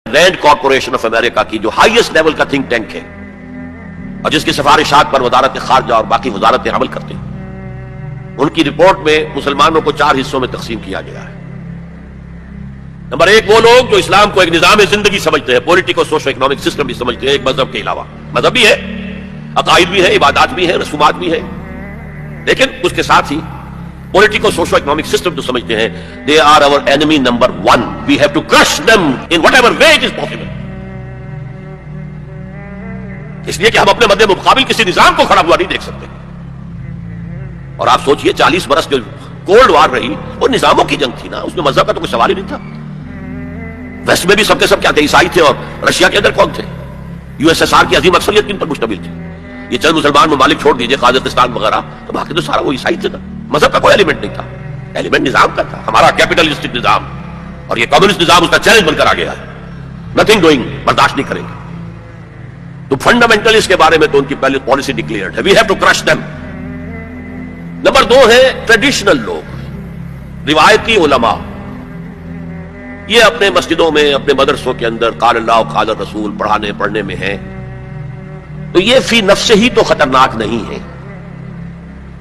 رینڈ corporation of America کی جو highest level کا تھنک ٹینک ہے اور جس کی سفارشات پر وزارت خارجہ اور باقی وزارتیں عمل کرتے ہیں، ان کی رپورٹ میں مسلمانوں کو 4 حصوں میں تقسیم کیا گیا ہے۔ نمبر 1 وہ لوگ جو اسلام کو ایک نظام زندگی سمجھتے ہیں، پولیٹیکل سوشو اکنامک سسٹم بھی سمجھتے ہیں، ایک مذہب کے علاوہ۔ مذہب بھی ہے، عقائد بھی ہے، عبادات بھی ہے، رسومات بھی ہے، لیکن اس کے ساتھ ہی پولیٹیکل سوشو اکنامک سسٹم جو سمجھتے ہیں they are our enemy number 1. We have to crush them in whatever way it is possible. اس لیے کہ ہم اپنے مد مقابل کسی نظام کو کھڑا ہوا نہیں دیکھ سکتے۔ اور آپ سوچئے 40 برس جو کولڈ وار رہی وہ نظاموں کی جنگ تھی نا، اس میں مذہب کا تو کوئی سوال ہی نہیں تھا۔ ویسٹ میں بھی سب کے سب کیا تھے؟ عیسائی تھے۔ اور رشیا کے اندر کون تھے؟ USSR کی عظیم اکثریت کن پر مشتمل تھی؟ یہ چند مسلمان ممالک چھوڑ دیجئے، قازقستان وغیرہ، تو باقی تو سارا وہ عیسائی تھے نا۔ مذہب کا کوئی ایلیمنٹ نہیں تھا، ایلیمنٹ نظام کا تھا، ہمارا کیپٹلسٹک نظام، اور یہ کمیونسٹ نظام اس کا چیلنج بن کر آ گیا ہے۔ نتھنگ ڈوئنگ، برداشت نہیں کریں گے۔ تو فنڈامنٹل کے بارے میں تو ان کی پہلے پالیسی ڈکلیئرڈ ہے، we have to crush them. Number 2 ہے ٹریڈیشنل لوگ، روایتی علماء، یہ اپنے مسجدوں میں، اپنے مدرسوں کے اندر قال اللہ قال الرسول پڑھنے میں ہیں، تو یہ فی نفس ہی تو خطرناک نہیں ہے،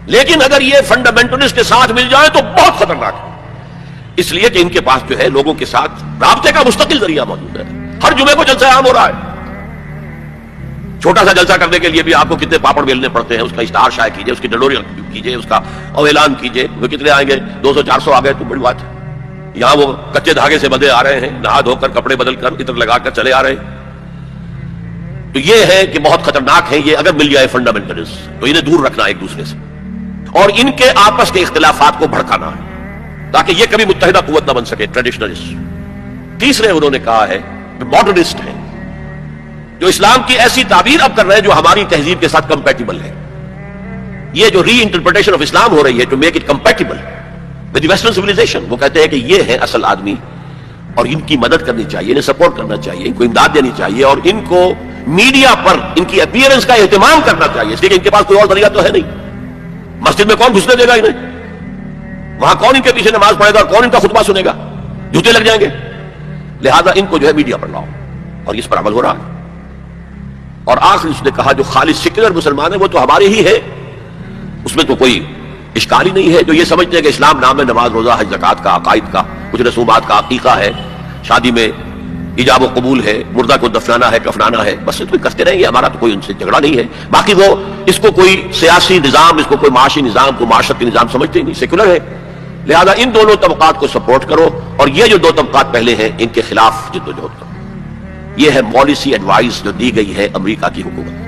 لیکن اگر یہ فنڈامنٹلسٹ کے ساتھ مل جائے تو بہت خطرناک ہے، اس لیے کہ ان کے پاس جو ہے لوگوں کے ساتھ رابطے کا مستقل ذریعہ موجود ہے۔ ہر جمعے کو جلسہ عام ہو رہا ہے، چھوٹا سا جلسہ کرنے کے لیے بھی آپ کو کتنے پاپڑ بیلنے پڑتے ہیں، اس کا اشتہار شائع کیجئے، اس کی ڈلوری کیجئے، اس کا اعلان کیجئے، وہ کتنے آئیں گے؟ 200-400 آ گئے تو بڑی بات ہے۔ یہاں وہ کچے دھاگے سے بندھے آ رہے ہیں، نہا دھو کر کپڑے بدل کر عطر لگا کر چلے آ رہے ہیں۔ تو یہ ہے کہ بہت خطرناک ہے یہ، اگر مل جائے فنڈامنٹلسٹ تو انہیں دور رکھنا ایک دوسرے سے، اور ان کے آپس کے اختلافات کو بھڑکانا ہے تاکہ یہ کبھی متحدہ قوت نہ بن سکے، ٹریڈیشنلسٹ۔ تیسرے انہوں نے کہا ہے ماڈرنسٹ ہے، جو اسلام کی ایسی تعبیر اب کر رہے ہیں جو ہماری تہذیب کے ساتھ کمپیٹیبل ہے۔ یہ جو ری انٹرپریٹیشن آف اسلام ہو رہی ہے to make it compatible with western civilisation, وہ کہتے ہیں کہ یہ ہے اصل آدمی اور ان کی مدد کرنی چاہیے، انہیں سپورٹ کرنا چاہیے، ان کو امداد دینی چاہیے، اور ان کو میڈیا پر ان کی اپیئرنس کا اہتمام کرنا چاہیے، اس لیے کہ ان کے پاس کوئی اور ذریعہ تو ہے نہیں۔ مسجد میں کون گھسنے دے گا انہیں؟ وہاں کون ان کے پیچھے نماز پڑھے گا اور کون ان کا خطبہ سنے گا؟ جوتے لگ جائیں گے۔ لہذا ان کو جو ہے میڈیا پر لاؤ، اور اس پر عمل ہو رہا ہے۔ اور آخر اس نے کہا جو خالص سیکولر مسلمان ہے وہ تو ہمارے ہی ہے، اس میں تو کوئی اشکال ہی نہیں ہے، جو یہ سمجھتے ہیں کہ اسلام نام ہے نماز روزہ حج زکوٰۃ کا، عقائد کا، کچھ رسومات کا، عقیقہ ہے، شادی میں ایجاب و قبول ہے، مردہ کو دفنانا ہے، کفنانا ہے، بس تو کرتے رہیں گے، ہمارا تو کوئی ان سے جھگڑا نہیں ہے۔ باقی وہ اس کو کوئی سیاسی نظام، اس کو کوئی معاشی نظام، کوئی معاشرتی نظام سمجھتے ہی نہیں، سیکولر ہے۔ لہذا ان دونوں طبقات کو سپورٹ کرو، اور یہ جو 2 طبقات پہلے ہیں ان کے خلاف جدوجہد کرو۔ یہ ہے پالیسی ایڈوائز جو دی گئی ہے امریکہ کی حکومت۔